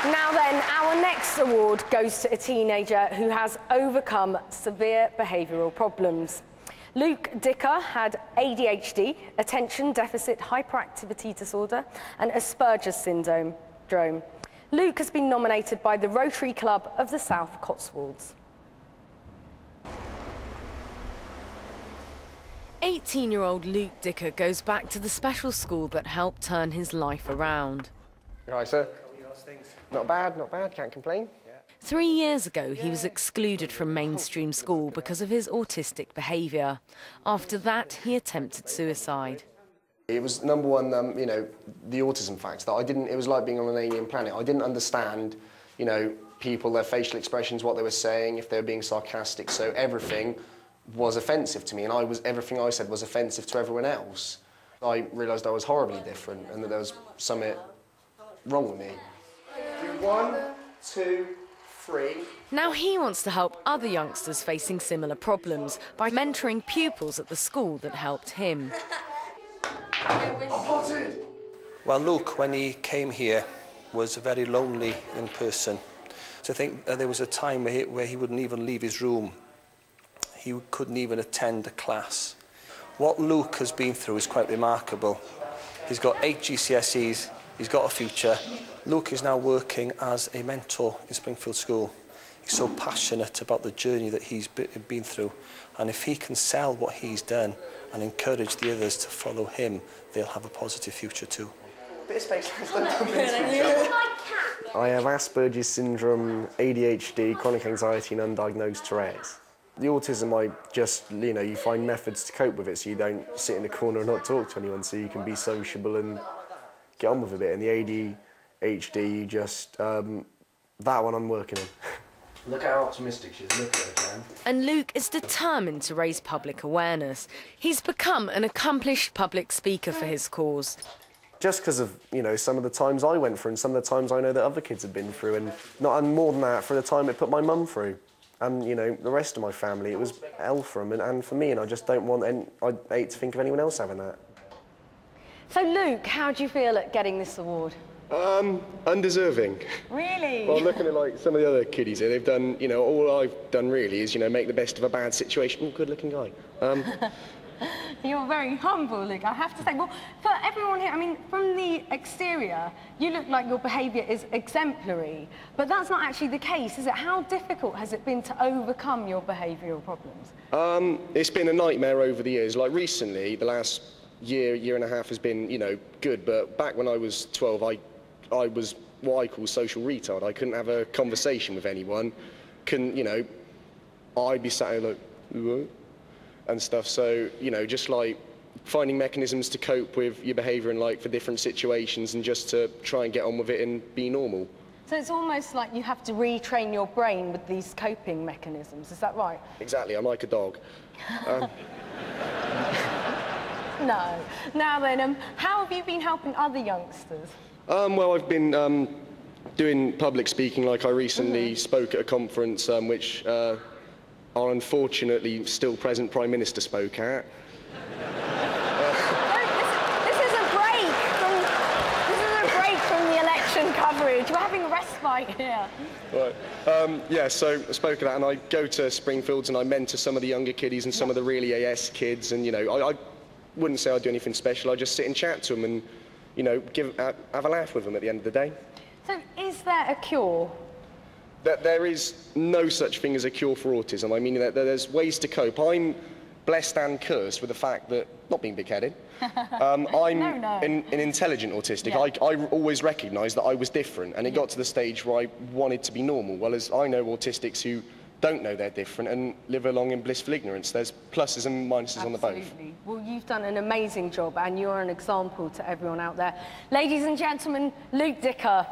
Now then, our next award goes to a teenager who has overcome severe behavioural problems. Luke Dicker had ADHD, attention deficit hyperactivity disorder, and Asperger's syndrome. Luke has been nominated by the Rotary Club of the South Cotswolds. 18-year-old Luke Dicker goes back to the special school that helped turn his life around. Right, sir. Not bad, can't complain. 3 years ago, he was excluded from mainstream school because of his autistic behaviour. After that, he attempted suicide. It was number one, you know, the autism fact that it was like being on an alien planet. I didn't understand, you know, people, their facial expressions, what they were saying, if they were being sarcastic, so everything was offensive to me, and everything I said was offensive to everyone else. I realised I was horribly different and that there was something wrong with me. 1, 2, 3. Now he wants to help other youngsters facing similar problems by mentoring pupils at the school that helped him. Well, Luke, when he came here, was a very lonely young person. So I think there was a time where he wouldn't even leave his room. He couldn't even attend a class. What Luke has been through is quite remarkable. He's got 8 GCSEs, he's got a future. Luke is now working as a mentor in Springfield School. He's so passionate about the journey that he's been through, and if he can sell what he's done and encourage the others to follow him, they'll have a positive future too. Bit of space. I have Asperger's syndrome, ADHD, chronic anxiety and undiagnosed Tourette's. The autism, you know, you find methods to cope with it, so you don't sit in the corner and not talk to anyone, so you can be sociable and get on with a bit. And the ADHD, you just, that one I'm working on. Look how optimistic she is, look at her, Karen. And Luke is determined to raise public awareness. He's become an accomplished public speaker for his cause. Just because of, you know, some of the times I went through and some of the times I know that other kids have been through, and more than that, for the time it put my mum through. And, you know, the rest of my family, it was hell for them and for me, and I just don't want, and I hate to think of anyone else having that. So, Luke, how do you feel at getting this award? Undeserving. Really? Well, looking at, like, some of the other kiddies here, they've done, you know, all I've done really is, you know, make the best of a bad situation. Oh, good-looking guy. You're very humble, Luke, I have to say. Well, for everyone here, I mean, from the exterior, you look like your behaviour is exemplary, but that's not actually the case, is it? How difficult has it been to overcome your behavioural problems? It's been a nightmare over the years. Like, recently, the last year and a half has been, you know, good, but back when I was 12, I was what I call social retard. I couldn't have a conversation with anyone. Couldn't, you know, I'd be sat here like, what? And stuff, so, you know, just like finding mechanisms to cope with your behaviour and like for different situations and just to try and get on with it and be normal. So it's almost like you have to retrain your brain with these coping mechanisms, is that right? Exactly, I'm like a dog. No. Now then, how have you been helping other youngsters? Well, I've been doing public speaking, like I recently spoke at a conference which our unfortunately still present Prime Minister spoke at. This is a break from the election coverage. We're having a respite here. Right. Yeah, so I spoke at that, and I go to Springfields and I mentor some of the younger kiddies and some of the really AS kids, and, you know, I wouldn't say I do anything special. I just sit and chat to them and, you know, have a laugh with them at the end of the day. So is there a cure? That there is no such thing as a cure for autism. I mean, that there's ways to cope. I'm blessed and cursed with the fact that, not being big-headed, I'm an intelligent autistic. Yeah. I always recognised that I was different, and it got to the stage where I wanted to be normal. Well, as I know autistics who don't know they're different and live along in blissful ignorance. There's pluses and minuses on the both. Absolutely. Well, you've done an amazing job, and you're an example to everyone out there. Ladies and gentlemen, Luke Dicker.